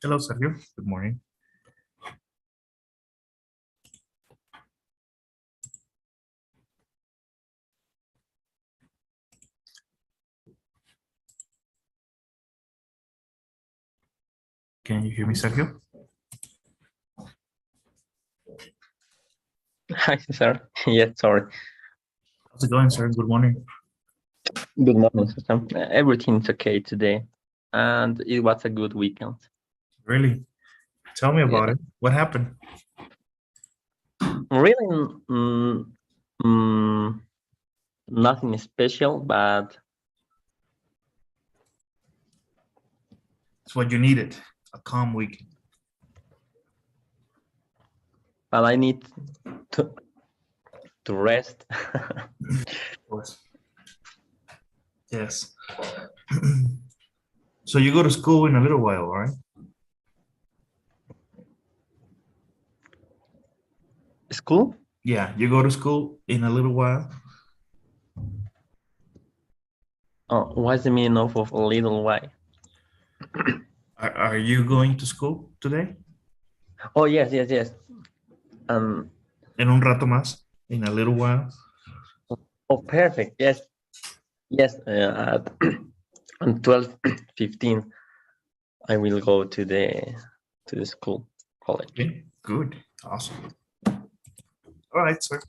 Hello, Sergio. Good morning. Can you hear me, Sergio? Hi, sir. Yes, sorry. How's it going, sir? Good morning. Good morning, system. Everything's okay today, and it was a good weekend. Really? Tell me about Yeah. it. What happened? Really, mm, nothing special, but It's what you needed. A calm weekend. I need to rest. Of course. Yes. So you go to school in a little while, right? School? Yeah, you go to school in a little while. Oh, what's the meaning of a little while? Are you going to school today? Oh, yes. Um. En un rato más. In a little while. Oh, perfect. Yes. At on 12:15, I will go to the school, college. Okay, good. Awesome. All right, sir.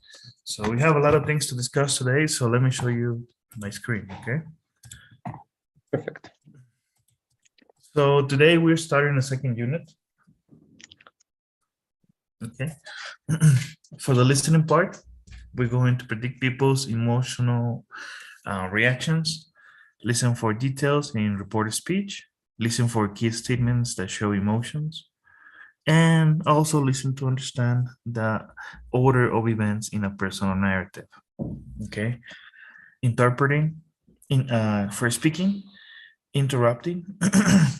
So we have a lot of things to discuss today. So let me show you my screen, okay? Perfect. So today we're starting a second unit. Okay. For the listening part, we're going to predict people's emotional reactions, listen for details in reported speech, listen for key statements that show emotions, and also listen to understand the order of events in a personal narrative. Okay. Interpreting, for speaking, interrupting,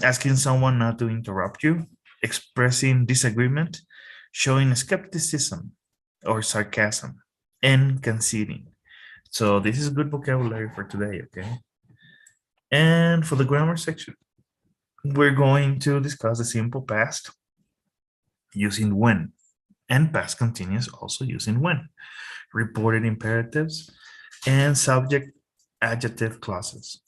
asking someone not to interrupt you, expressing disagreement, showing skepticism or sarcasm, and conceding. So this is good vocabulary for today, okay? And for the grammar section, we're going to discuss the simple past using when, and past continuous also using when, reported imperatives, and subject adjective clauses.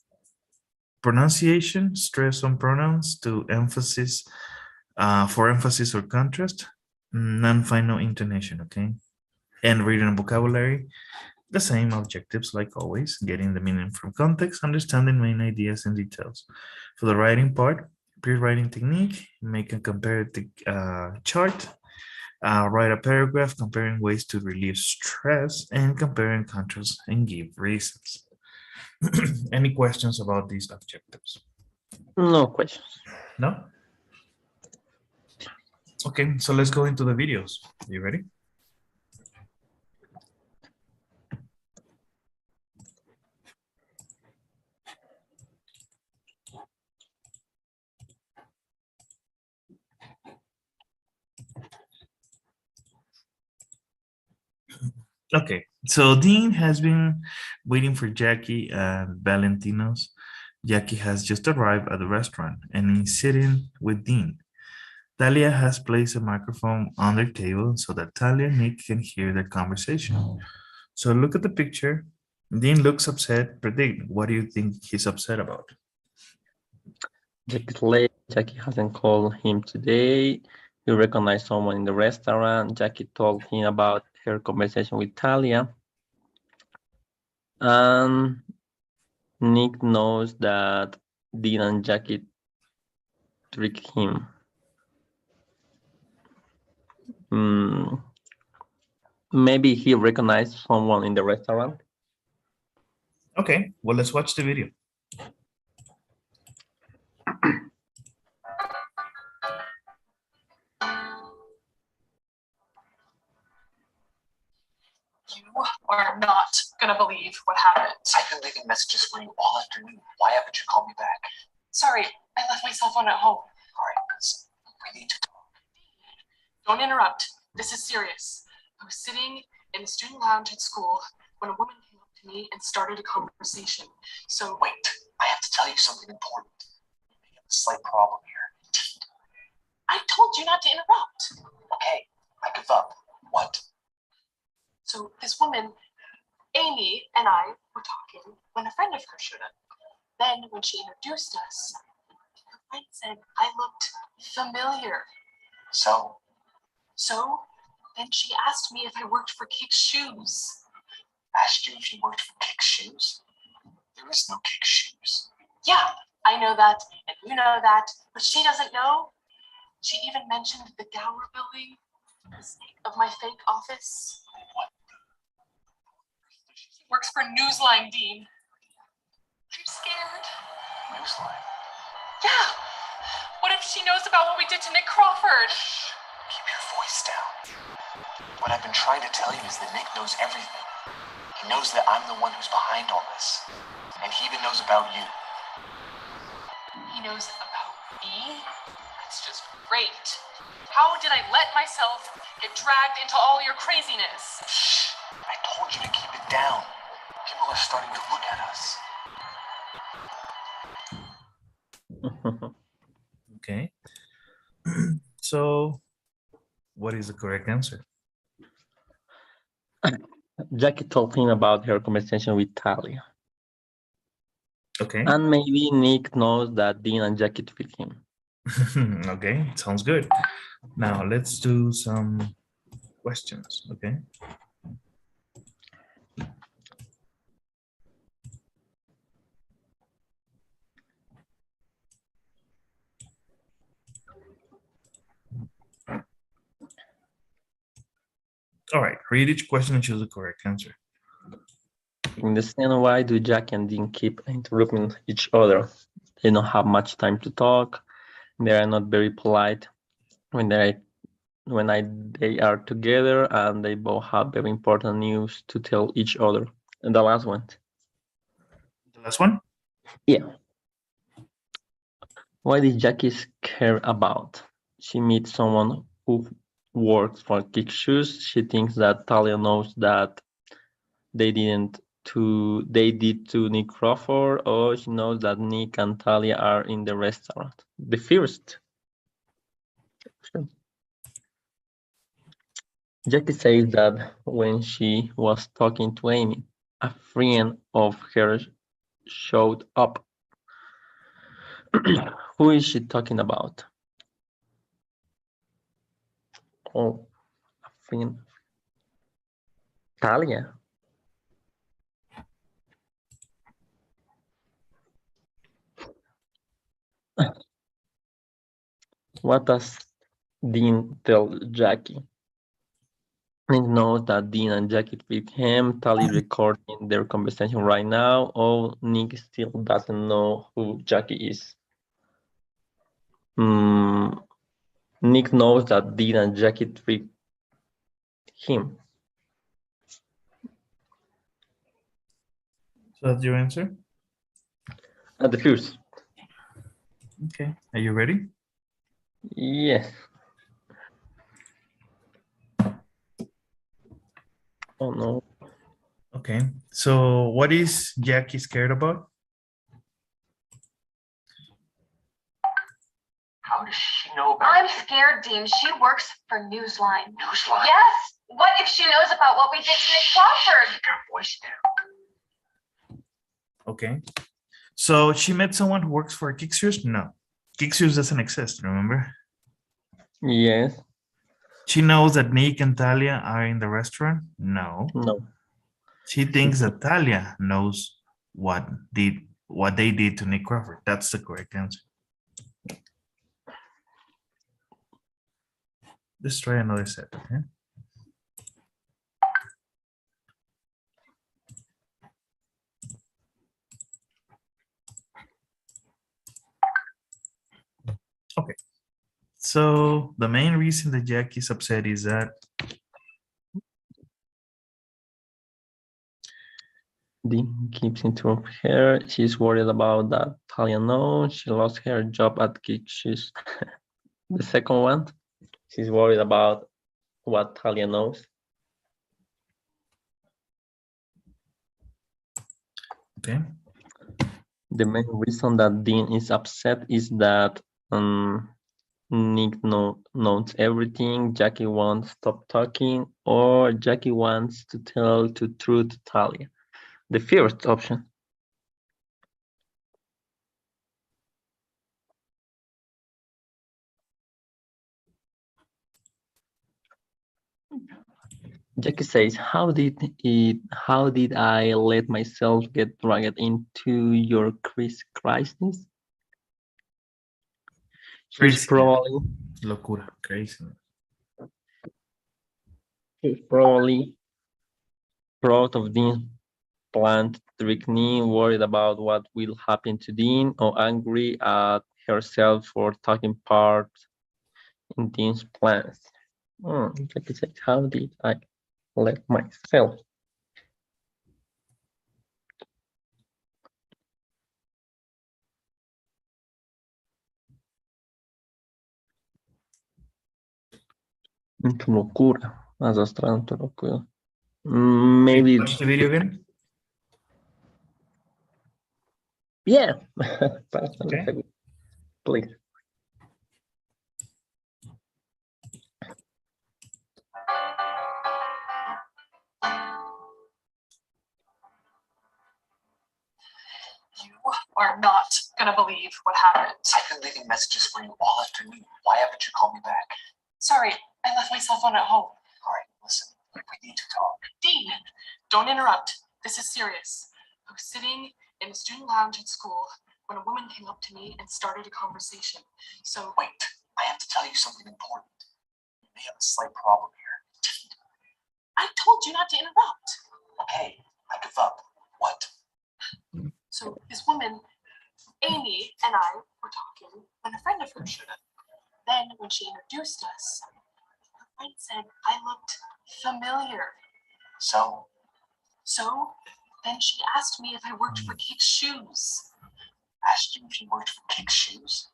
Pronunciation, stress on pronouns to emphasis, for emphasis or contrast, non-final intonation, okay? And reading and vocabulary, the same objectives like always, getting the meaning from context, understanding main ideas and details. For the writing part, pre-writing technique, make a comparative chart, write a paragraph comparing ways to relieve stress and compare and contrast and give reasons. Any questions about these objectives? No questions. No? Okay, so let's go into the videos. You ready? Okay, so Dean has been waiting for Jackie and Valentino's. Jackie has just arrived at the restaurant and is sitting with Dean. Talia has placed a microphone on their table so that Talia and Nick can hear their conversation. So look at the picture. Dean looks upset. Predict, what do you think he's upset about? Jackie's late. Jackie hasn't called him today. He recognized someone in the restaurant. Jackie told him about her conversation with Talia. And Nick knows that Dean and Jackie tricked him. Maybe he recognized someone in the restaurant. Okay, well, let's watch the video. You are not gonna believe what happened. I've been leaving messages for you all afternoon. Why haven't you called me back? Sorry, I left my cell phone at home. All right, listen, we need to talk. Don't interrupt. This is serious. I was sitting in the student lounge at school when a woman came up to me and started a conversation. So wait, I have to tell you something important. We have a slight problem here. told you not to interrupt. Okay, I give up. What? So this woman, Amy, and I were talking when a friend of hers showed up. Then when she introduced us, her friend said I looked familiar. So then she asked me if I worked for Kick's Shoes. Asked you if you worked for Kick's Shoes? There is no Kick's Shoes. Yeah, I know that, and you know that, but she doesn't know. She even mentioned the Gower building, the state of my fake office. What? She works for Newsline, Dean. I'm scared. Newsline? Yeah. What if she knows about what we did to Nick Crawford? Shh. Keep your voice down. What I've been trying to tell you is that Nick knows everything. He knows that I'm the one who's behind all this. And he even knows about you. He knows about me? That's just great. How did I let myself get dragged into all your craziness? Shh. I told you to keep it down. People are starting to look at us. Okay. So, what is the correct answer? Jackie told him about her conversation with Talia. Okay. And maybe Nick knows that Dean and Jackie tweet him. Okay, sounds good. Now let's do some questions. Okay. All right, read each question and choose the correct answer. Understand why do Jackie and Dean keep interrupting each other? They don't have much time to talk. They are not very polite when they are together, and they both have very important news to tell each other. And the last one. The last one? Yeah. Why did Jackie care about? She meets someone who works for Kick Shoes. She thinks that Talia knows that they did to Nick Crawford, or she knows that Nick and Talia are in the restaurant. The first. Jackie says that when she was talking to Amy, a friend of hers showed up. Who is she talking about? Oh, a friend. Talia. What does Dean tell Jackie? Nick knows that Dean and Jackie tweet him. Talia recording their conversation right now. Oh, Nick still doesn't know who Jackie is. Nick knows that Dean and Jackie tweet him. So that's your answer? At the first. Okay, are you ready? Yes. Oh no. Okay, so what is Jackie scared about? How does she know about I'm scared, Dean. She works for Newsline. Newsline? Yes. What if she knows about what we did to Nick Crawford? Keep your voice down. Okay, so she met someone who works for Kick Shoes? No, Kick Shoes doesn't exist, remember? Yes. She knows that Nick and Talia are in the restaurant? No. No. She thinks that Talia knows what they did to Nick Crawford. That's the correct answer. Let's try another set, okay? Okay. So the main reason that Jackie's upset is that Dean keeps interrupting her. She's worried about that Talia knows she lost her job at Kick Shoes. The second one, she's worried about what Talia knows. okay. The main reason that Dean is upset is that Nick knows everything, Jackie won't stop talking, or Jackie wants to tell the truth to Talia. The first option. Jackie says, how did I let myself get dragged into your crisis? She's Crazy. probably Locura. Crazy. proud of Dean's plan to trick me, worried about what will happen to Dean, or angry at herself for taking part in Dean's plans. Jackie says, how did I let myself? Into locura. Arrastrado into locura. Maybe. Watch the video again. Yeah. Okay. Please. You are not gonna believe what happened. I've been leaving messages for you all afternoon. Why haven't you called me back? Sorry, I left my cell phone at home. All right, listen, we need to talk. Dean, don't interrupt. This is serious. I was sitting in the student lounge at school when a woman came up to me and started a conversation. So wait, I have to tell you something important. We may have a slight problem here. I told you not to interrupt. Okay, I give up. What? So this woman, Amy, and I were talking when a friend of hers showed up. Then when she introduced us, her friend said I looked familiar. So then she asked me if I worked for Kick's Shoes. Asked you if you worked for Kick's Shoes?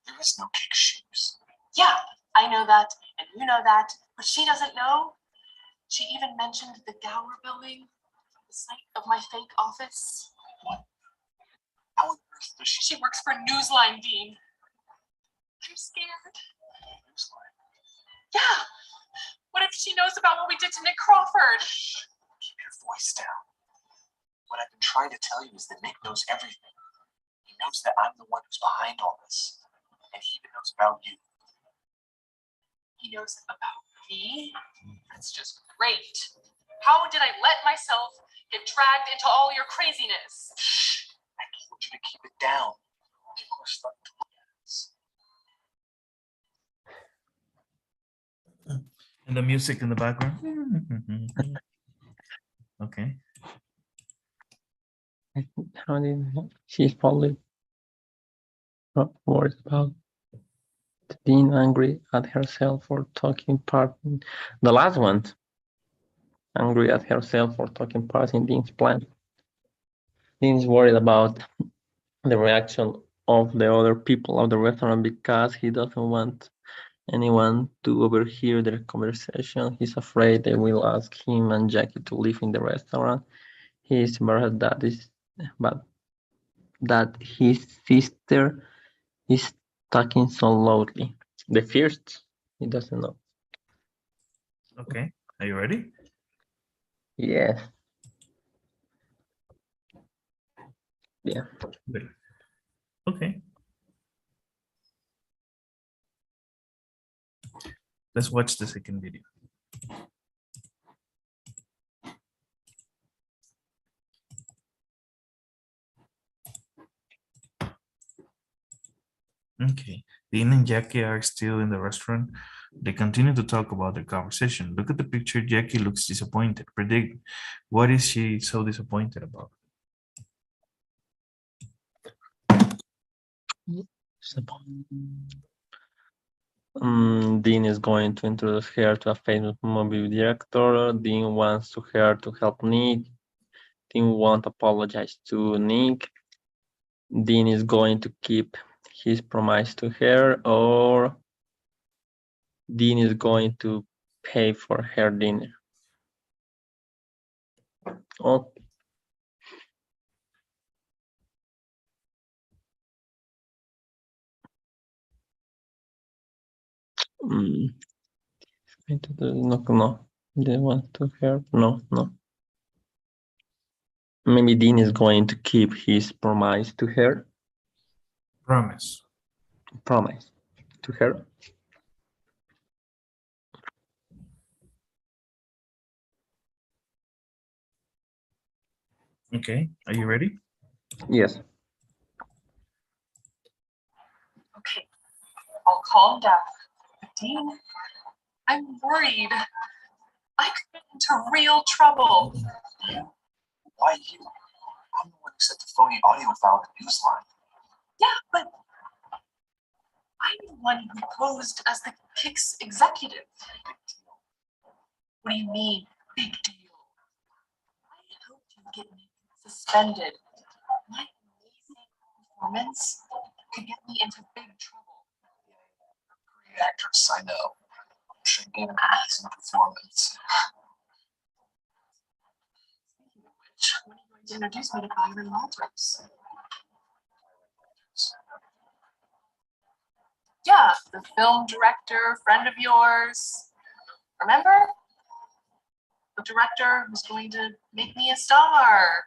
There is no Kick's Shoes. Yeah, I know that, and you know that, but she doesn't know. She even mentioned the Gower building, the site of my fake office. What? How on earth does she works for Newsline, Dean. I'm scared. Newsline? Yeah. What if she knows about what we did to Nick Crawford? Shh. Keep your voice down. What I've been trying to tell you is that Nick knows everything. He knows that I'm the one who's behind all this. And he even knows about you. He knows about me? That's just great. How did I let myself get dragged into all your craziness? Shh. I told you to keep it down. People are starting to look at us. And the music in the background. Okay. How did she's probably not worried about being angry at herself for taking part in the last one. Angry at herself for taking part in Dean's plan. Dean is worried about the reaction of the other people of the restaurant because he doesn't want anyone to overhear their conversation. He's afraid they will ask him and Jackie to leave in the restaurant. He is worried that his sister is talking so loudly. The first, he doesn't know. Okay. Are you ready? Yeah. Yeah. Good. Okay. Let's watch the second video. Okay. Dean and Jackie are still in the restaurant. They continue to talk about their conversation. Look at the picture. Jackie looks disappointed. Predict, what is she so disappointed about? Dean is going to introduce her to a famous movie director. Dean wants her to help Nick. Dean won't apologize to Nick. Dean is going to keep his promise to her, or Dean is going to pay for her dinner. Oh, No. They want to hear. No. Maybe Dean is going to keep his promise to her. Promise. Promise to her. Okay, are you ready? Yes. Okay, I'll calm down. Dean, I'm worried. I could get into real trouble. Why you? I'm the one who sent the phony audio file to the newsline. Yeah, but I'm the one who posed as the Kicks executive. Big deal. What do you mean, big deal? I helped you get me suspended. My amazing performance could get me into big trouble. Great actress, I know. I'm sure you gave an amazing performance. Speaking of which, when are you going to introduce me to Byron Walters? Yeah, the film director, friend of yours. Remember? The director who's going to make me a star.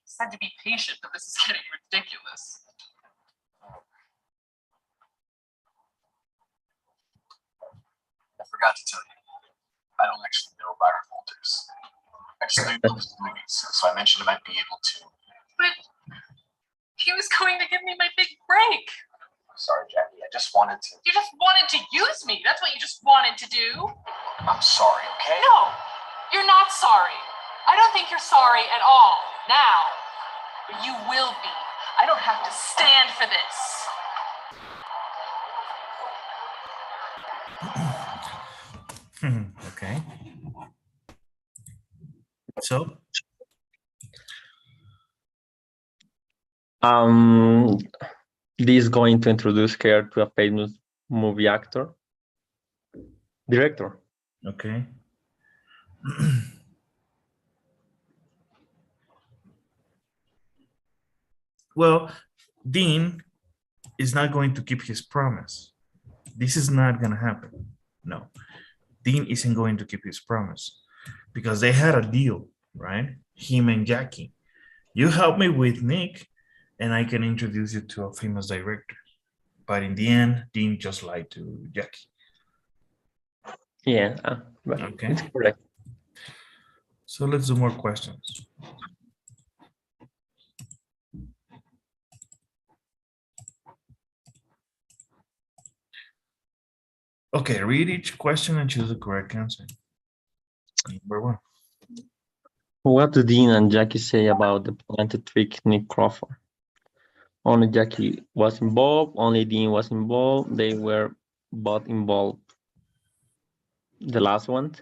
Said to be patient, but this is getting ridiculous. I forgot to tell you. I don't actually know Byron Walters. I just know he loves movies, so I mentioned I might be able to. But he was going to give me my big break. Sorry, Jackie. I just wanted to. You just wanted to use me. That's what you just wanted to do. I'm sorry, okay? No, you're not sorry. I don't think you're sorry at all now. But you will be. I don't have to stand for this. Okay. So, This is going to introduce her to a famous movie actor, director. okay. Well, Dean is not going to keep his promise. This is not going to happen. No, Dean isn't going to keep his promise because they had a deal, right? Him and Jackie. You help me with Nick, and I can introduce you to a famous director. But in the end, Dean just lied to Jackie. Yeah, but Okay. it's correct. So let's do more questions. Okay, read each question and choose the correct answer. Number one. What do Dean and Jackie say about the plan to trick Nick Crawford? Only Jackie was involved, only Dean was involved, they were both involved. The last one?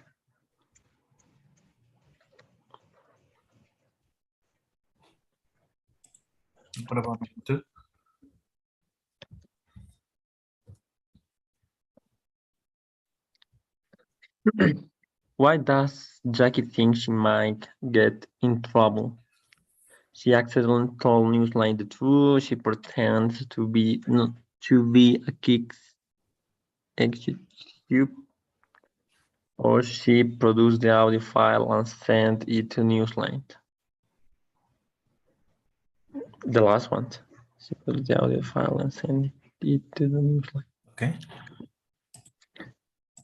What about number two? Why does Jackie think she might get in trouble? She accidentally told Newsline the truth. She pretends to be a Kicks executive, or she produced the audio file and sent it to Newsline. The last one. She produced the audio file and sent it to the Newsline. Okay.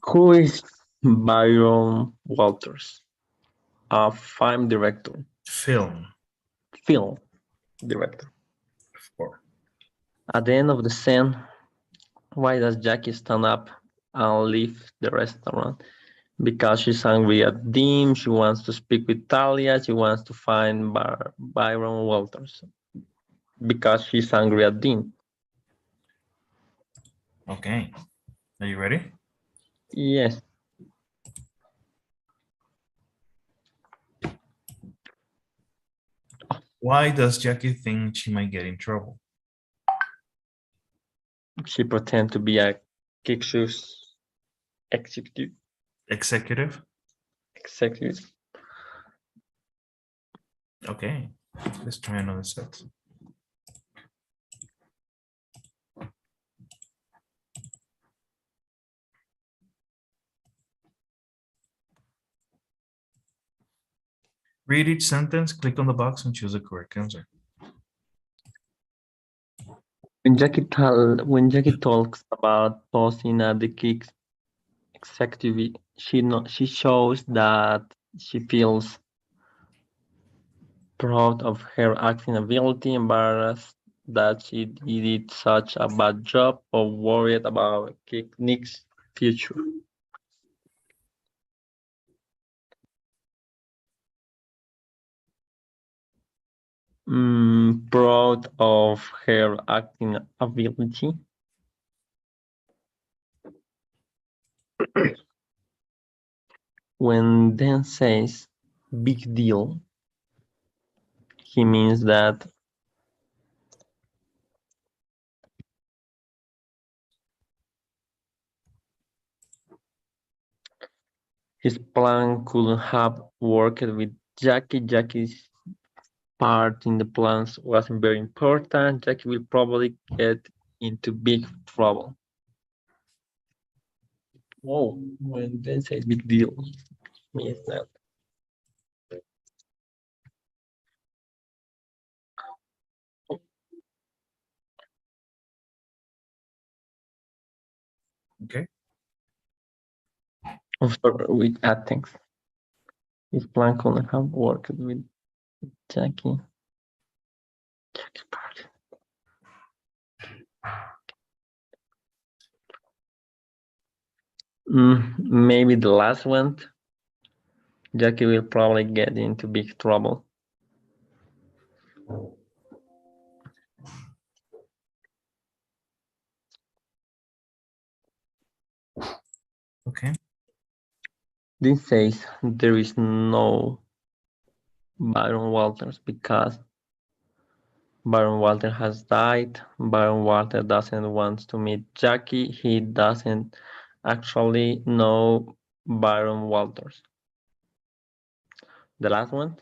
Who is Byron Walters? A film director. Film. Film director. Four. At the end of the scene, why does Jackie stand up and leave the restaurant? Because she's angry at Dean, she wants to speak with Talia, she wants to find Byron Walters. Because she's angry at Dean. Okay. Are you ready? Yes. Why does Jackie think she might get in trouble? She pretends to be a Kickshoes executive. Executive? Executive. Okay. Let's try another set. Read each sentence, click on the box, and choose the correct answer. When Jackie talks about posting at the Kicks executive, she shows that she feels proud of her acting ability, embarrassed that she did such a bad job, or worried about Nick's future. Proud of her acting ability. When Dan says big deal, he means that his plan couldn't have worked with Jackie. Jackie's part in the plans wasn't very important. Jackie will probably get into big trouble. Oh, when Dan says big deal, means that. Okay. With things. His plan couldn't have worked with Jackie. Jackie's part. Maybe the last one. Jackie will probably get into big trouble. Okay. This says there is no Byron Walters because Byron Walter has died. Byron Walter doesn't want to meet Jackie. He doesn't actually know Byron Walters. The last one.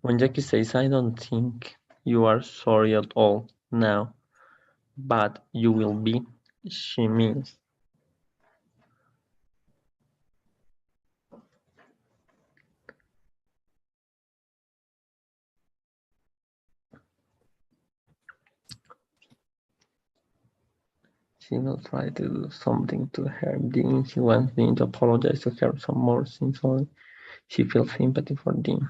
When Jackie says, I don't think you are sorry at all now, but you will be, she means. She will try to do something to her. Dean, she wants Dean to apologize to her some more sincerely. She feels sympathy for Dean.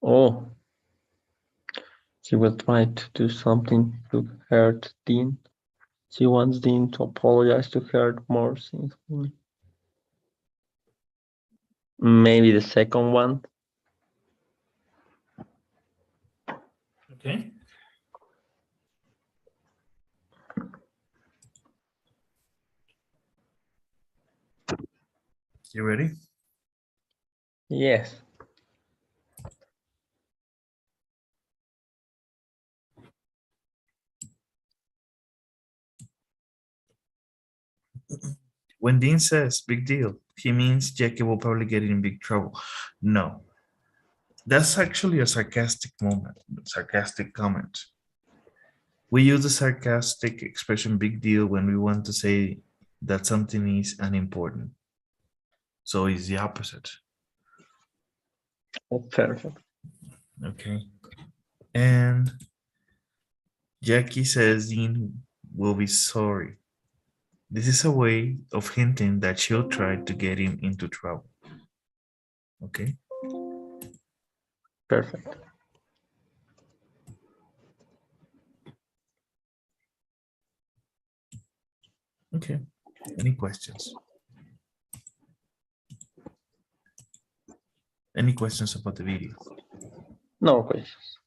Oh, she will try to do something to hurt Dean. She wants Dean to apologize to her more sincerely. Maybe the second one. Okay. You ready? Yes. When Dean says big deal, he means Jackie will probably get in big trouble. No, that's actually a sarcastic comment. We use the sarcastic expression big deal when we want to say that something is unimportant. So it's the opposite. Oh, perfect. Okay. And Jackie says Dean will be sorry. This is a way of hinting that she'll try to get him into trouble. Okay. Perfect. Okay. Any questions? Any questions about the video? No questions.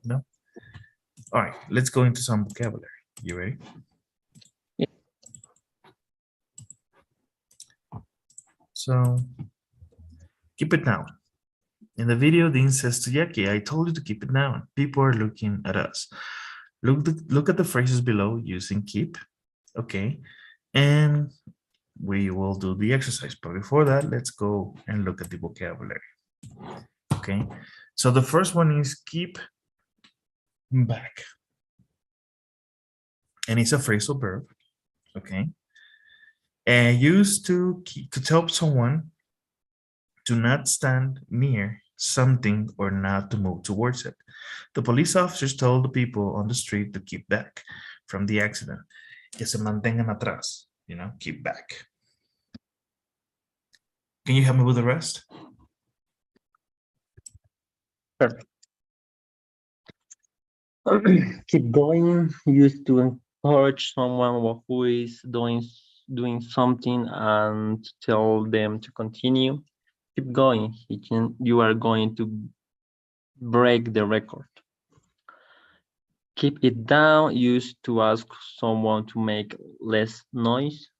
No? All right, let's go into some vocabulary. You ready? Yeah. So, keep it down. In the video, Dean says to Jackie, I told you to keep it down. People are looking at us. Look at the phrases below using keep. Okay. And we will do the exercise. But before that, let's go and look at the vocabulary. Ok, Okay, so the first one is keep back. And it's a phrasal verb. Okay. And used to tell someone to not stand near something or not to move towards it. The police officers told the people on the street to keep back from the accident. Que se mantengan atrás, you know, keep back. Can you help me with the rest? Perfect. Keep going. Used to encourage someone who is doing something and tell them to continue. Keep going. You are going to break the record. Keep it down. Used to ask someone to make less noise.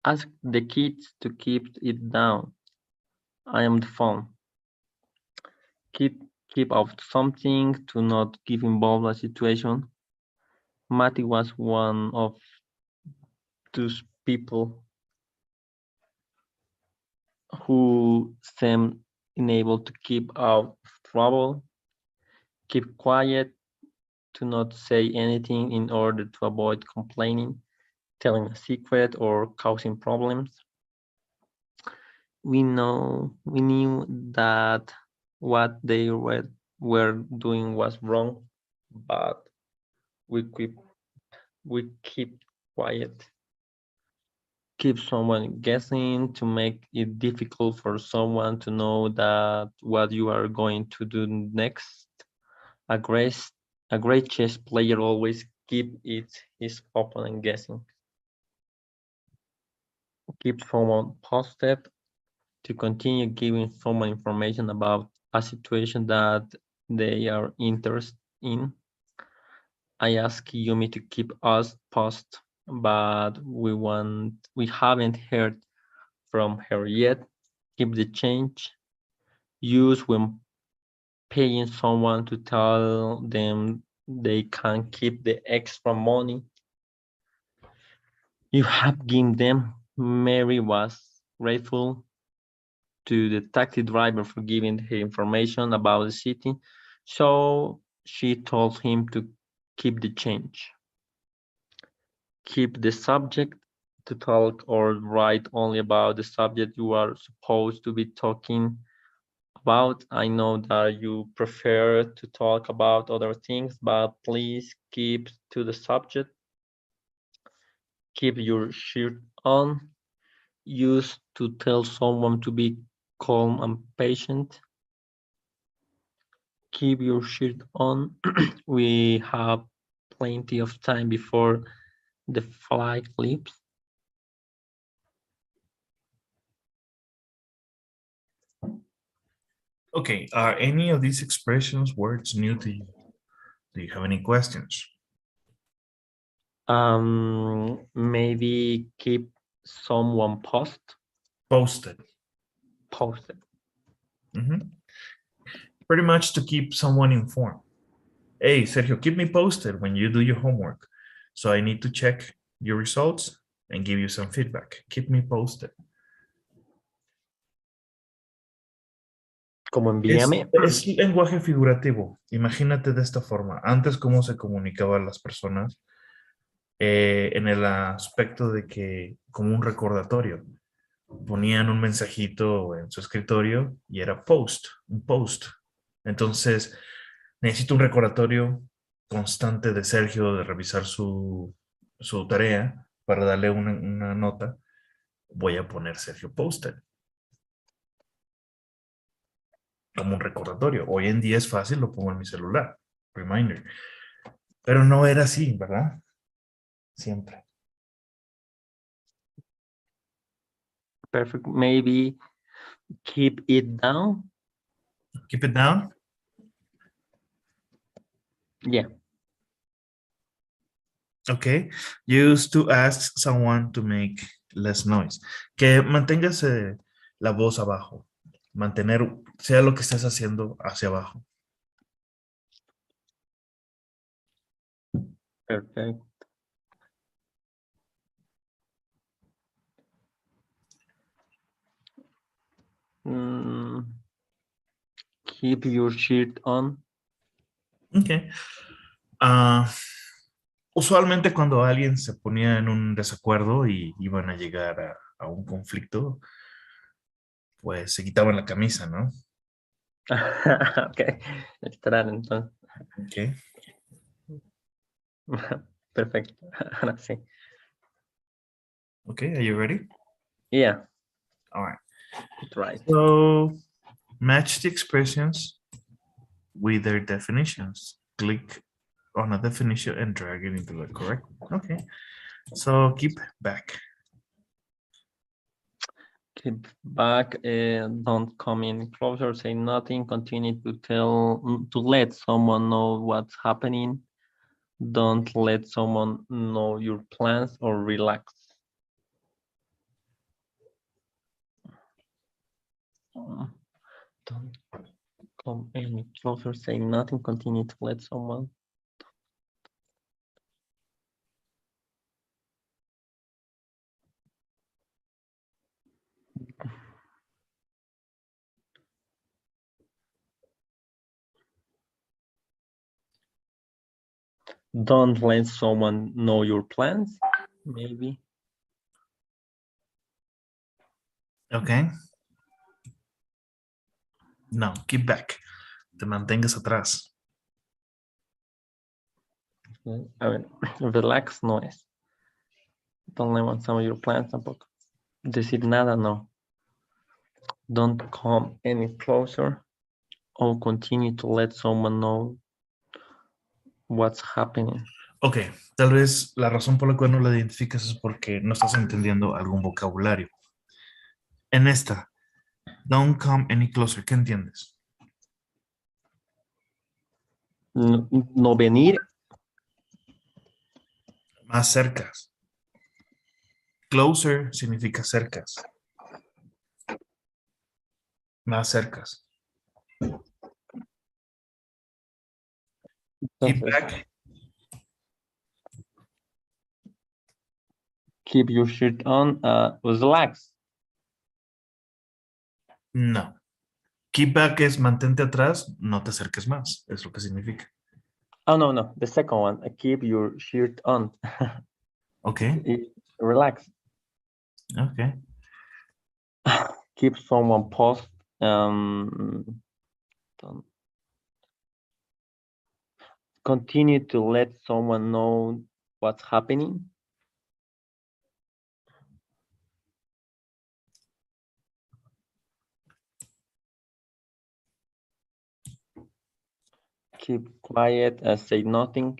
Ask the kids to keep it down. I am the phone. Keep out something, to not give involved a situation. Matty was one of those people who seemed unable to keep out of trouble. Keep quiet, to not say anything in order to avoid complaining, telling a secret, or causing problems. We knew that what they were doing was wrong, but we keep quiet. Keep someone guessing, to make it difficult for someone to know that what you are going to do next. A great chess player always keep his opponent guessing. Keep someone posted, to continue giving someone information about a situation that they are interested in. I asked Yumi to keep us posted, but we haven't heard from her yet. Keep the change. Use when paying someone, to tell them they can keep the extra money you have given them. Mary was grateful to the taxi driver for giving her information about the city, so she told him to keep the change. Keep the subject, to talk or write only about the subject you are supposed to be talking about. I know that you prefer to talk about other things, but please keep to the subject. Keep your shirt on. Use to tell someone to be calm and patient. Keep your shirt on. We have plenty of time before the flight leaves. Okay, are any of these expressions words new to you? Do you have any questions? Maybe keep someone Posted. posted. Pretty much to keep someone informed. Hey, Sergio, keep me posted when you do your homework. So I need to check your results and give you some feedback. Keep me posted. Como envíame. Es lenguaje figurativo. Imagínate de esta forma. Antes, cómo se comunicaban las personas en el aspecto de que, como un recordatorio, ponían un mensajito en su escritorio y era un post. Entonces, necesito un recordatorio constante de Sergio de revisar su tarea para darle una nota. Voy a poner Sergio Posted como un recordatorio. Hoy en día es fácil, lo pongo en mi celular, reminder. Pero no era así, ¿verdad? Siempre. Perfect. Maybe keep it down. Keep it down. Yeah. Okay. Used to ask someone to make less noise. Que mantengas la voz abajo. Mantener, sea lo que estés haciendo, hacia abajo. Perfect. Keep your shirt on. Ok. Usualmente cuando alguien se ponía en un desacuerdo y iban a llegar a un conflicto, pues se quitaban la camisa, ¿no? Ok, esperar entonces. Ok. Perfecto. Ahora sí. Okay, are you ready? Yeah, All right. right. So match the expressions with their definitions. Click on a definition and drag it into the correct. Okay. So keep back. Keep back. Don't come in closer. Say nothing. Continue to let someone know what's happening. Don't let someone know your plans or relax. Don't come any closer. Say nothing. Continue to let someone. Don't let someone know your plans. Maybe. Okay. No, keep back. Te mantengas atrás. A ver, relax no es. Don't let some of your plans tampoco. Decir nada, no. Don't come any closer or continue to let someone know what's happening. Ok, tal vez la razón por la cual no la identificas es porque no estás entendiendo algún vocabulario. En esta, don't come any closer, ¿qué entiendes? No, no venir. Más cercas. Closer significa cercas. Más cercas. Keep Entonces, back. keep your shirt on. Relax. No. Keep back es mantente atrás, no te acerques más. Es lo que significa. Oh, no. The second one. Keep your shirt on. Ok. Relax. Ok. Keep someone post. Don't continue to let someone know what's happening. Keep quiet and say nothing.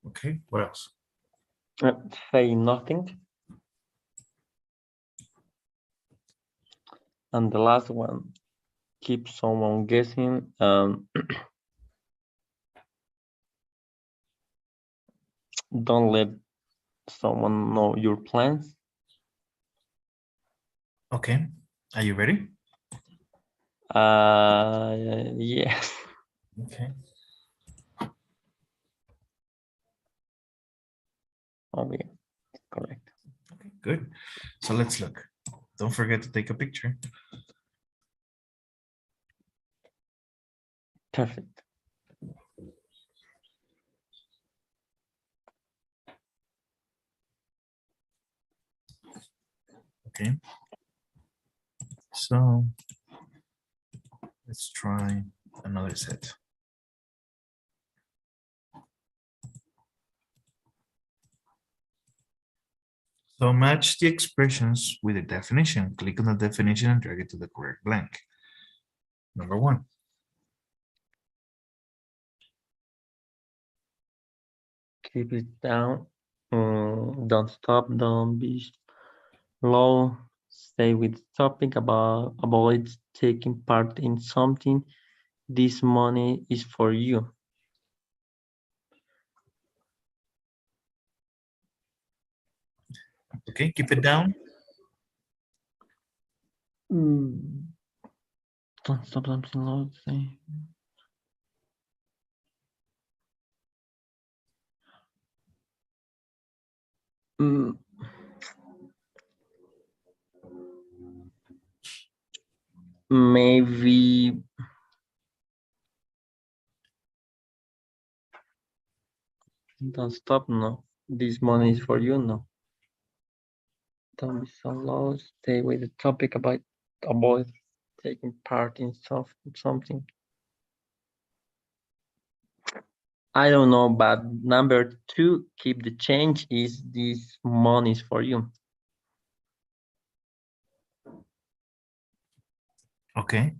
Okay. What else? Say nothing. And the last one, keep someone guessing. Don't let someone know your plans. Okay. Are you ready? Yes. Okay. Okay, correct. Okay, good. So let's look. Don't forget to take a picture. Perfect. Okay. So let's try another set. So match the expressions with the definition. Click on the definition and drag it to the correct blank. Number one. Keep it down. Don't stop. Don't be slow. Stay with the topic. Avoid taking part in something. This money is for you. Okay, keep it down. Don't stop. Don't be slow. Say. Mm, maybe don't stop. No, this money is for you. No, don't be so low. Stay with the topic about avoid taking part in something. I don't know, but number 2, keep the change. Is this money is for you? Okay.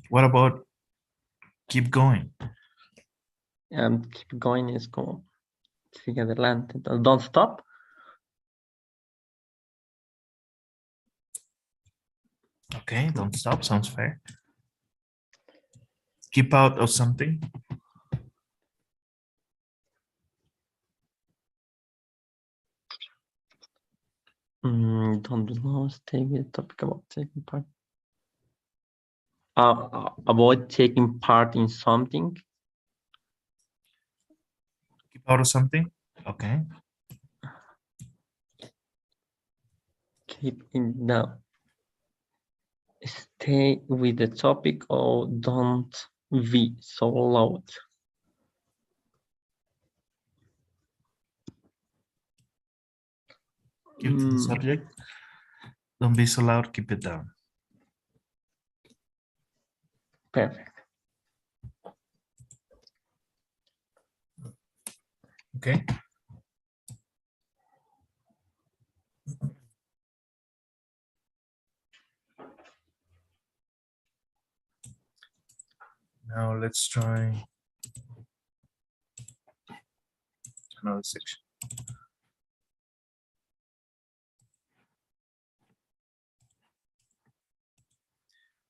What about keep going? Keep going is como sigue adelante. Don't stop. Okay, don't stop. Sounds fair. Keep out of something. Don't know. Stay with the topic about taking part. Avoid taking part in something. Keep out of something. Okay. Keep it down. Stay with the topic or don't be so loud. Keep to the subject. Don't be so loud. Keep it down. Perfect. Okay. Now let's try another section.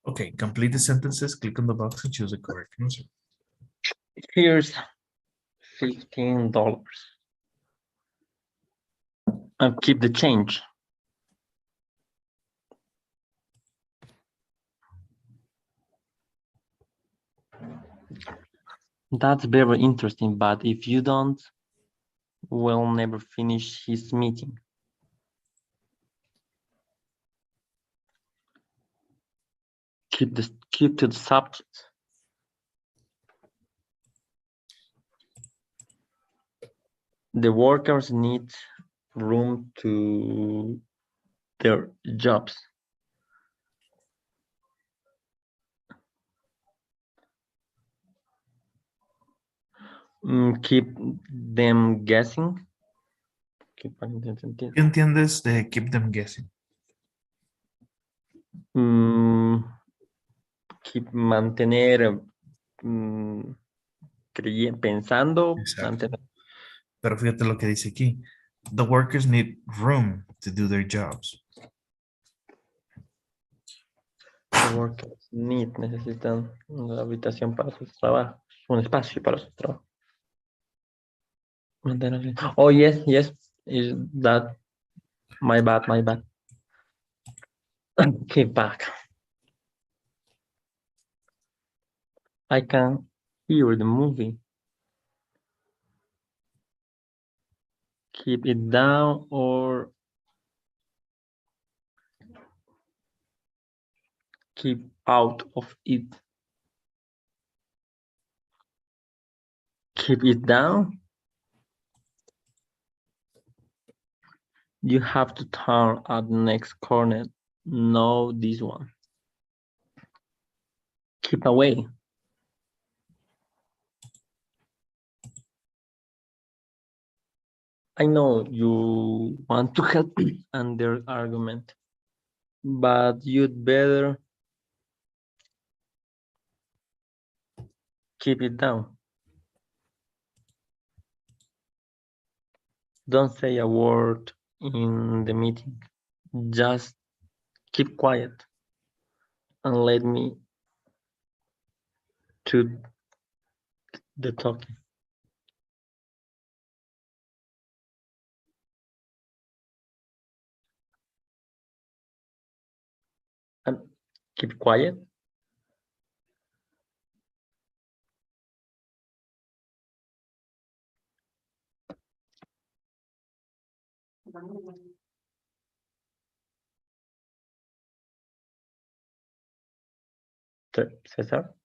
Okay, complete the sentences, click on the box and choose the correct answer. Here's $15. And keep the change. That's very interesting, but if you don't, we'll never finish his meeting. Keep to the subject. The workers need room to their jobs. Keep them guessing. ¿Qué entiendes de keep them guessing? Keep mantener pensando. Mantener. Pero fíjate lo que dice aquí. The workers need room to do their jobs. The workers necesitan una habitación para sus trabajos, un espacio para sus trabajos. Oh, yes. Is that my bad. Okay, back. I can hear the movie. Keep it down or keep out of it. Keep it down. You have to turn at the next corner. No, this one. Keep away. I know you want to help and their argument, but you'd better keep it down. Don't say a word in the meeting. Just keep quiet and let me to the talking. And keep quiet. Cesar?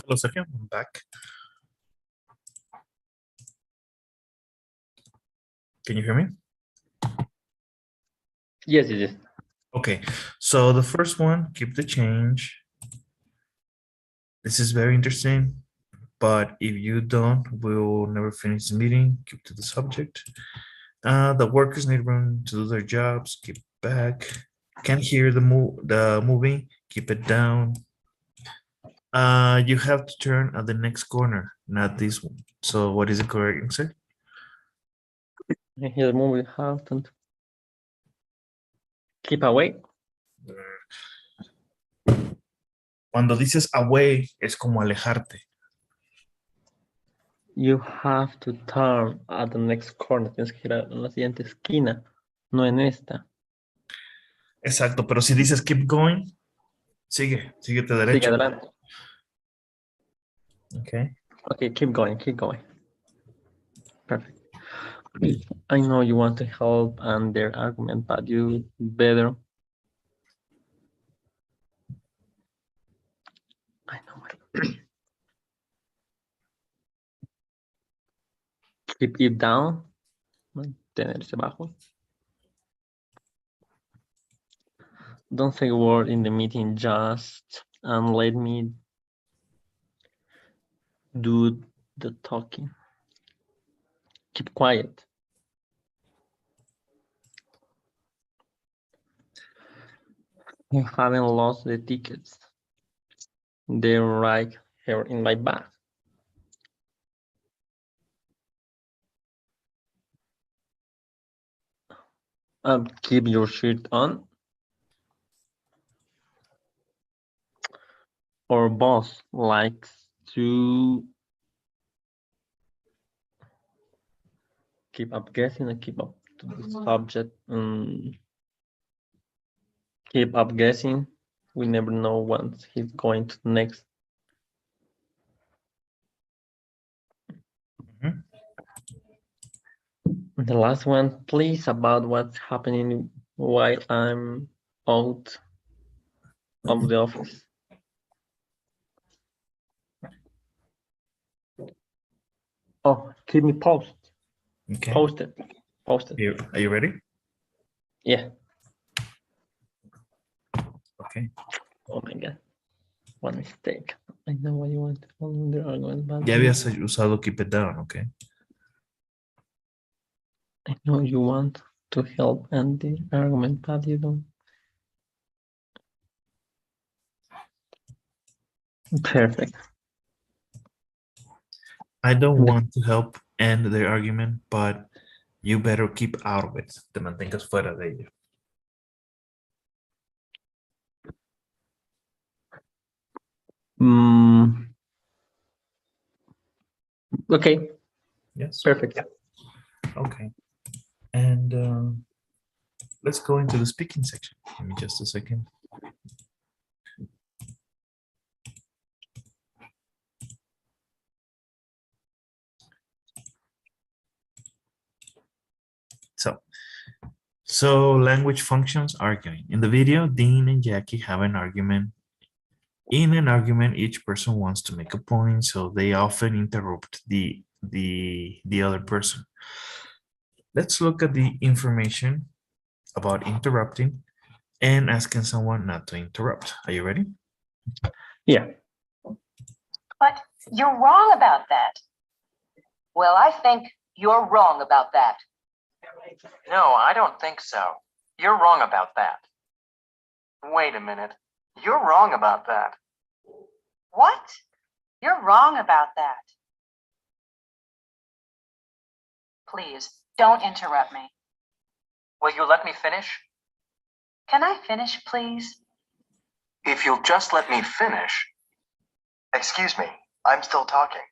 Hello, Sergio. I'm back. Can you hear me? Yes, it is. Okay, so the first one, keep the change. This is very interesting, but if you don't, we'll never finish the meeting. Keep to the subject. The workers need room to do their jobs. Keep back. Can't hear the movie. Keep it down. You have to turn at the next corner, not this one. So what is the correct answer? I hear the movie halted. Keep away. Cuando dices away, es como alejarte. You have to turn at the next corner. Tienes que girar en la siguiente esquina, no en esta. Exacto, pero si dices keep going, síguete Sigue derecho. adelante. Okay. Okay, keep going, keep going. Perfect. I know you want to help and their argument, but you better. I know. Keep it down. Mantenerse bajo. Don't say a word in the meeting, just and let me do the talking. Keep quiet. You haven't lost the tickets. They're right here in my bag. Keep your shirt on. Our boss likes to keep up guessing and keep up to the subject. Keep up guessing. We never know when he's going to next. The last one, please, about what's happening while I'm out of the office. Oh, keep me posted. Okay. Posted. Are you ready? Yeah. Okay. Oh my God. One mistake. I know what you want. Ya habías usado keep it down, okay. I know you want to help and the argument, but you don't. Perfect. I don't want to help end the argument, but you better keep out of it. Te mantengas fuera de ello. Okay. Yes. Perfect. Okay. And let's go into the speaking section. Give me just a second. So language functions arguing. In the video, Dean and Jackie have an argument. In an argument, each person wants to make a point, so they often interrupt the other person. Let's look at the information about interrupting and asking someone not to interrupt. Are you ready? Yeah. But you're wrong about that. Well, I think you're wrong about that. No, I don't think so. You're wrong about that. Wait a minute. You're wrong about that. What? You're wrong about that. Please, don't interrupt me. Will you let me finish? Can I finish, please? If you'll just let me finish. Excuse me, I'm still talking.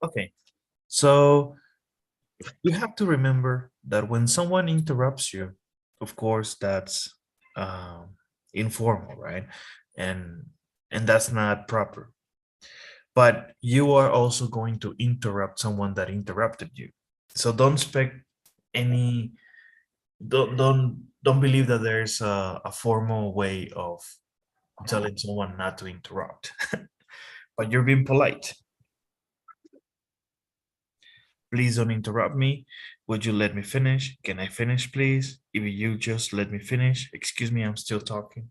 Okay, so you have to remember that when someone interrupts you, of course, that's informal, right? And that's not proper. But you are also going to interrupt someone that interrupted you. So don't expect any, don't believe that there's a formal way of telling someone not to interrupt, but you're being polite. Please don't interrupt me. Would you let me finish? Can I finish, please? If you just let me finish, excuse me, I'm still talking.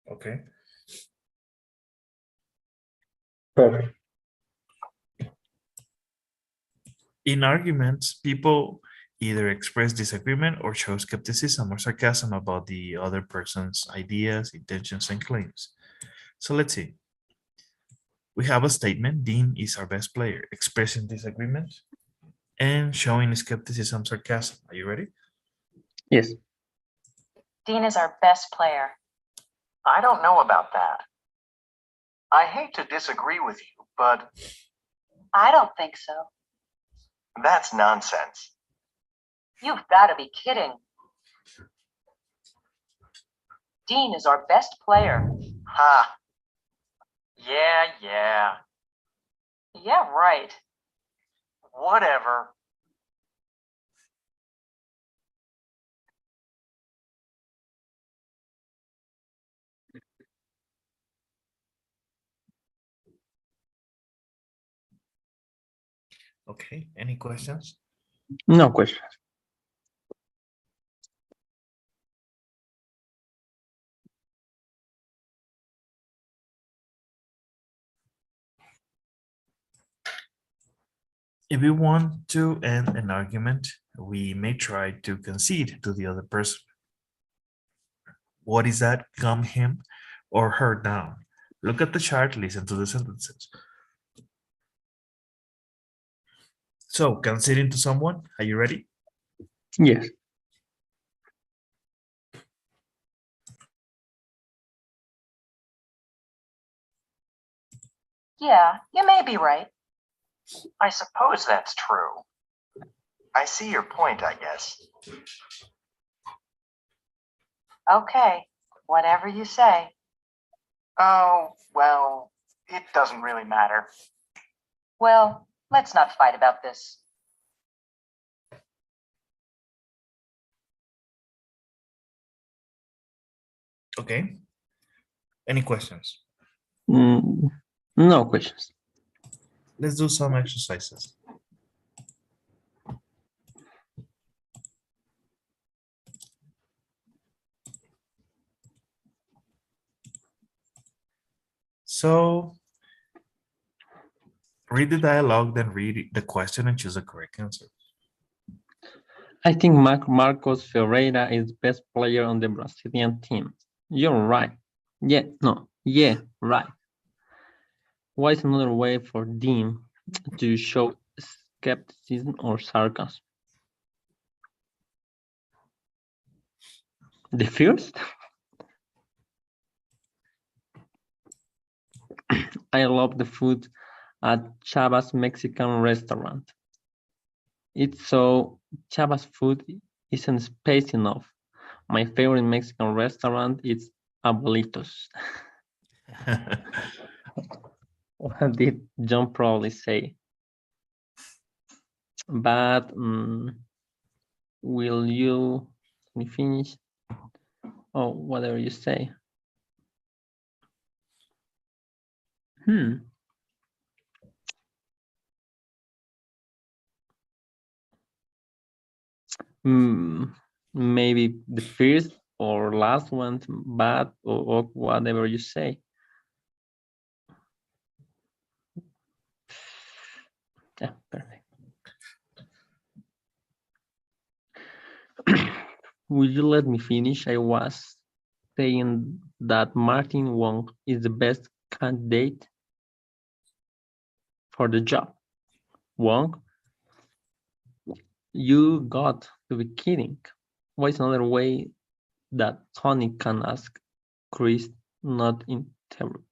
Okay. Perfect. In arguments, people either express disagreement or show skepticism or sarcasm about the other person's ideas, intentions, and claims. So let's see. We have a statement, Dean is our best player, expressing disagreement and showing skepticism, sarcasm. Are you ready? Yes. Dean is our best player. I don't know about that. I hate to disagree with you, but I don't think so. that's nonsense. You've got to be kidding. Dean is our best player. Ha. Yeah. Yeah, right. Whatever. Okay, any questions? No questions. If we want to end an argument, we may try to concede to the other person. What is that? Calm him or her down. Look at the chart, listen to the sentences. So, conceding to someone, are you ready? Yes. Yeah, you may be right. I suppose that's true. I see your point, I guess. Okay, whatever you say. Oh, well, it doesn't really matter. Well, let's not fight about this. Okay. Any questions? No questions. Let's do some exercises. So, read the dialogue, then read the question and choose the correct answer. I think Marcos Ferreira is best player on the Brazilian team. You're right. Yeah, right. What is another way for Dean to show skepticism or sarcasm? The first? I love the food at Chava's Mexican restaurant. It's so Chava's food isn't space enough. My favorite Mexican restaurant is Abuelitos. What did John probably say? But will you let me finish? Oh, whatever you say. Maybe the first or last one, but or whatever you say. Yeah, perfect. Will you let me finish? I was saying that Martin Wong is the best candidate for the job. Wong, you got to be kidding. What is another way that Tony can ask Chris not interrupt?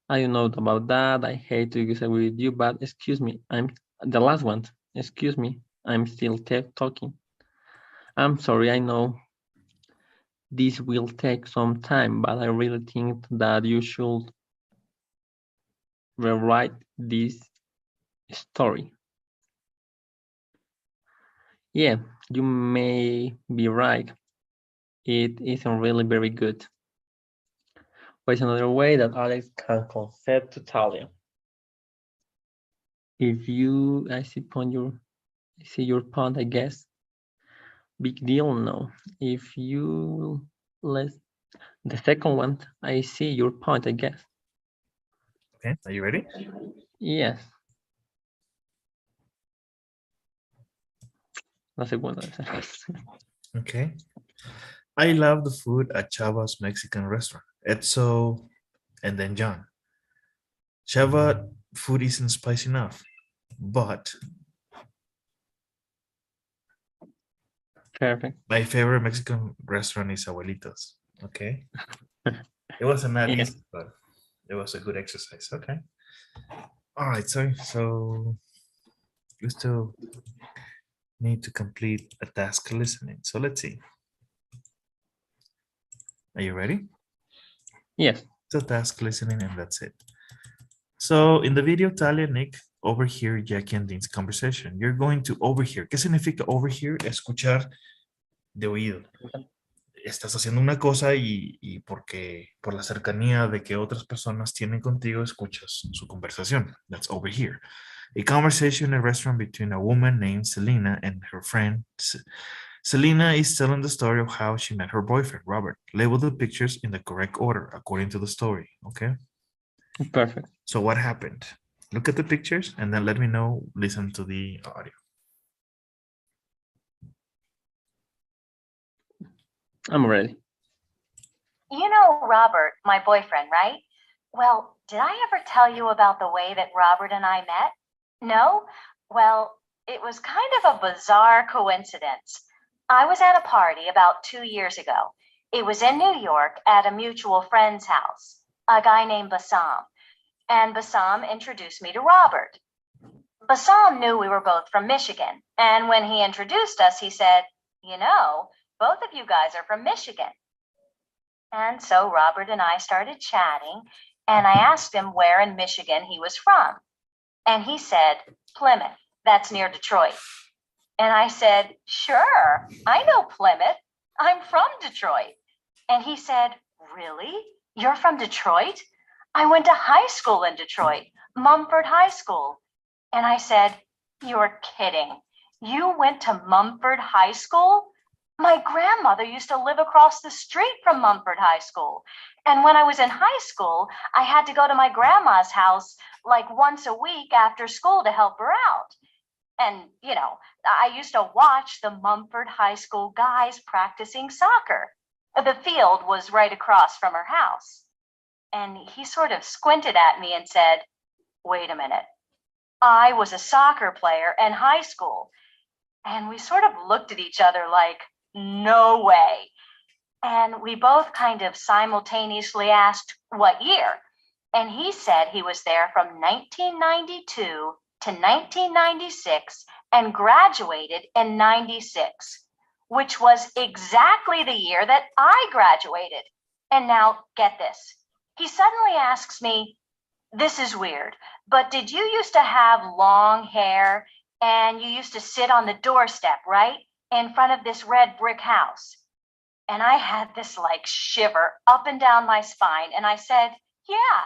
I don't know about that. I hate to disagree with you, but excuse me, I'm the last one. Excuse me, I'm still talking. I'm sorry, I know this will take some time, but I really think that you should rewrite this story. Yeah, you may be right. It isn't really very good. What is another way that Alex can confess to Talia? If you, I see your point, I guess. Big deal, no. If you the second one, I see your point, I guess. Okay, are you ready? Yes. La segunda. Okay. I love the food at Chava's Mexican restaurant. Etzo and then John. Chava food isn't spicy enough, but Perfect. my favorite Mexican restaurant is Abuelita's. Okay. It wasn't that Yeah. easy, but it was a good exercise. Okay. All right, sorry. So you still need to complete a task listening. So let's see. Are you ready? Yes. So task listening and that's it. So in the video, Talia and Nick overhear Jackie and Dean's conversation. You're going to overhear. ¿Qué significa overhear? Escuchar de oído. Estás haciendo una cosa y porque por la cercanía de que otras personas tienen contigo, escuchas su conversación. That's overhear. A conversation in a restaurant between a woman named Selena and her friend. Selena is telling the story of how she met her boyfriend, Robert. Label the pictures in the correct order according to the story, okay? Perfect. So what happened? Look at the pictures and then let me know, listen to the audio. I'm ready. You know Robert, my boyfriend, right? Well, did I ever tell you about the way that Robert and I met? No? Well, it was kind of a bizarre coincidence. I was at a party about 2 years ago. It was in New York at a mutual friend's house, a guy named Bassam. And Bassam introduced me to Robert. Bassam knew we were both from Michigan. And when he introduced us, he said, you know, both of you guys are from Michigan. And so Robert and I started chatting, and I asked him where in Michigan he was from. And he said, Plymouth, that's near Detroit. And I said, sure, I know Plymouth. I'm from Detroit. And he said, really? You're from Detroit? I went to high school in Detroit, Mumford High School. And I said, you're kidding. You went to Mumford High School? My grandmother used to live across the street from Mumford High School. And when I was in high school, I had to go to my grandma's house like once a week after school to help her out. And, you know, I used to watch the Mumford High School guys practicing soccer. The field was right across from her house. And he sort of squinted at me and said, wait a minute. I was a soccer player in high school. And we sort of looked at each other like, no way. And we both kind of simultaneously asked what year. And he said he was there from 1992 to 1996 and graduated in 96, which was exactly the year that I graduated. And now get this. He suddenly asks me, this is weird, but did you used to have long hair and you used to sit on the doorstep, right? In front of this red brick house? And I had this like shiver up and down my spine. And I said, yeah,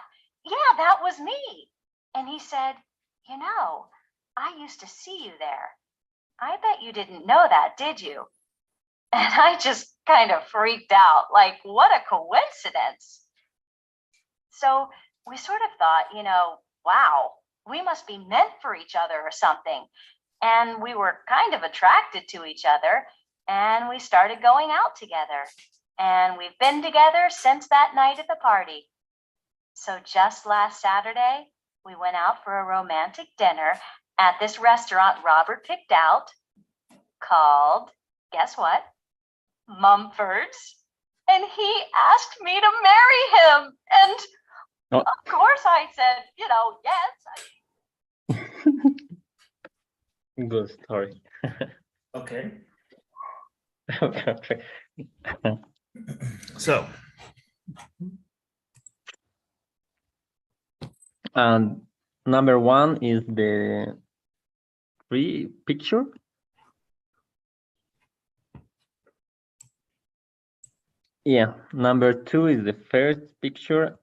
that was me. And he said, you know, I used to see you there. I bet you didn't know that, did you? And I just kind of freaked out, like, what a coincidence. So we sort of thought, you know, wow, we must be meant for each other or something. And we were kind of attracted to each other, and we started going out together. And we've been together since that night at the party. So just last Saturday, we went out for a romantic dinner at this restaurant Robert picked out called, guess what? Mumford's. And he asked me to marry him. And Oh. of course I said, you know, yes. Good story. Okay. Okay. So, And number one is the free picture. Yeah, number 2 is the first picture.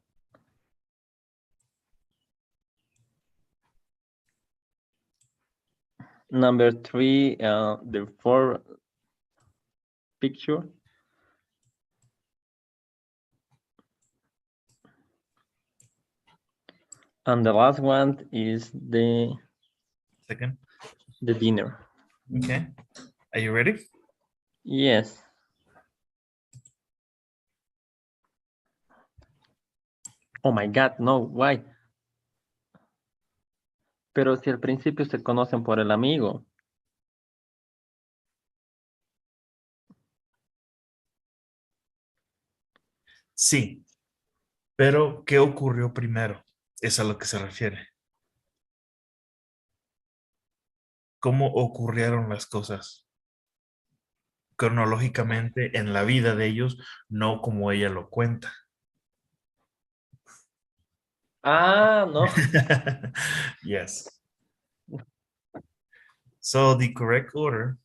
Number 3, the fourth picture. And the last one is the Second. dinner. Okay. Are you ready? Yes. Oh my God, no, why? Pero si al principio se conocen por el amigo. Sí, pero ¿qué ocurrió primero? Es a lo que se refiere. ¿Cómo ocurrieron las cosas? Cronológicamente en la vida de ellos, no como ella lo cuenta. Ah, no. Yes. So the correct order.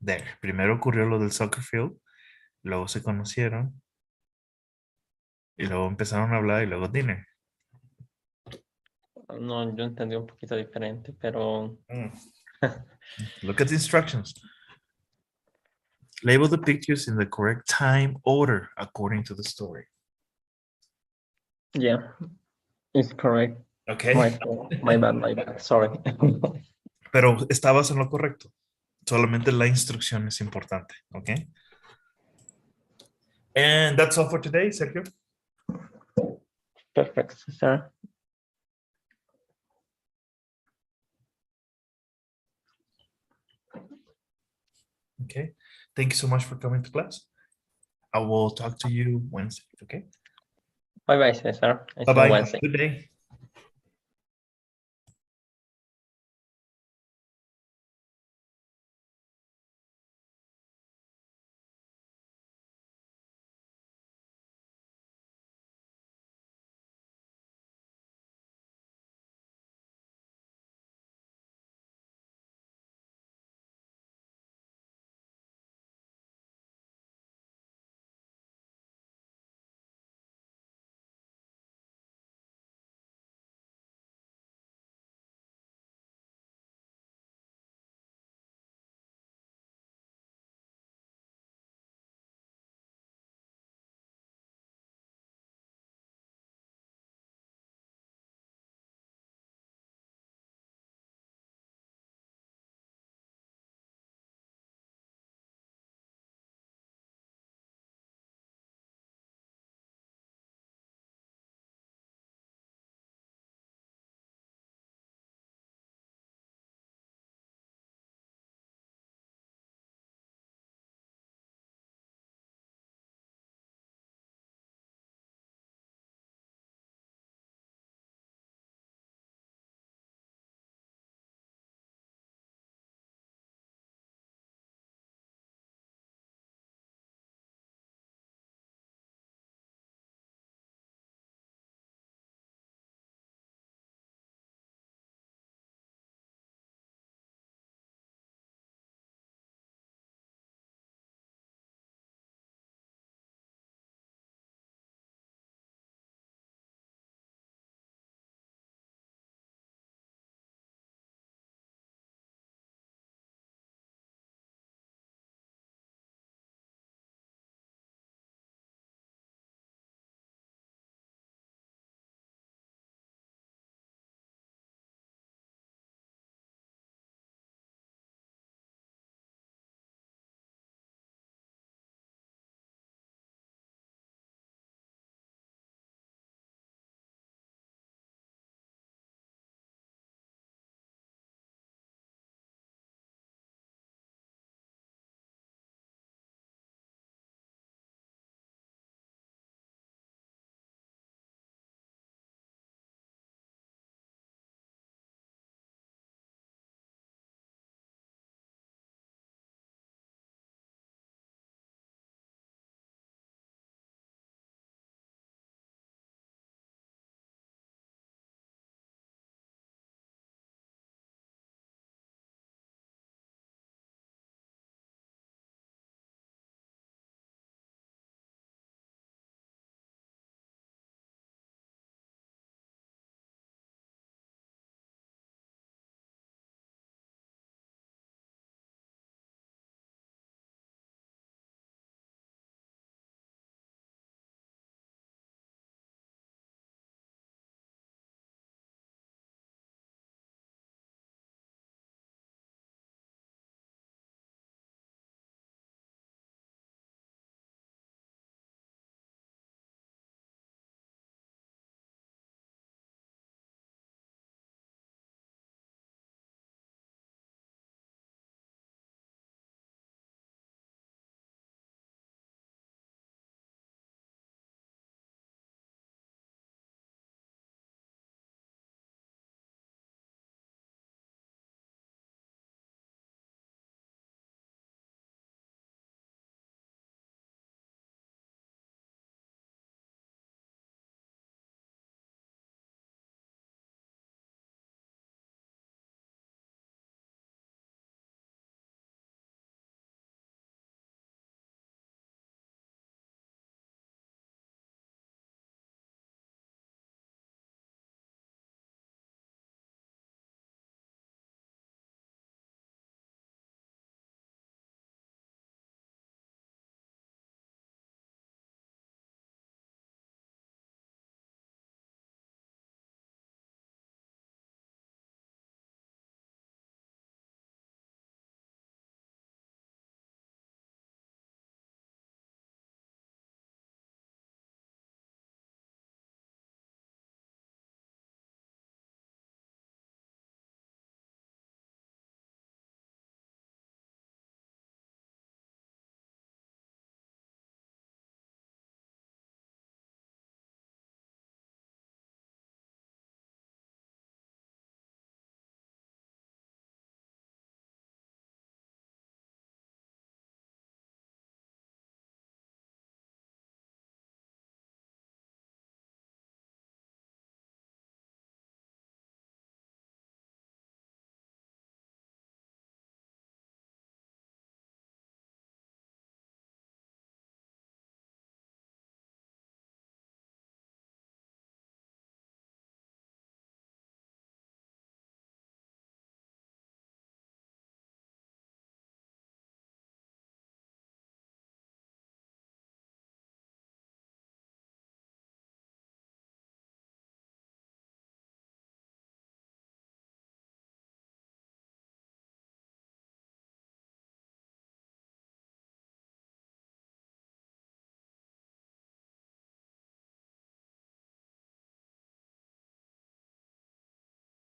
There. Primero ocurrió lo del soccer field, luego se conocieron y luego empezaron a hablar y luego dinner. No, yo entendí un poquito diferente, pero Look at the instructions. Label the pictures in the correct time order according to the story. yeah, it's correct. Okay. My bad, sorry. Pero estabas en lo correcto. Solamente la instrucción es importante. Okay. And that's all for today, Sergio. Perfect, sir. Okay. Thank you so much for coming to class. I will talk to you Wednesday. Okay. Bye bye, Cesar. I see you Bye-bye. Wednesday. Good day.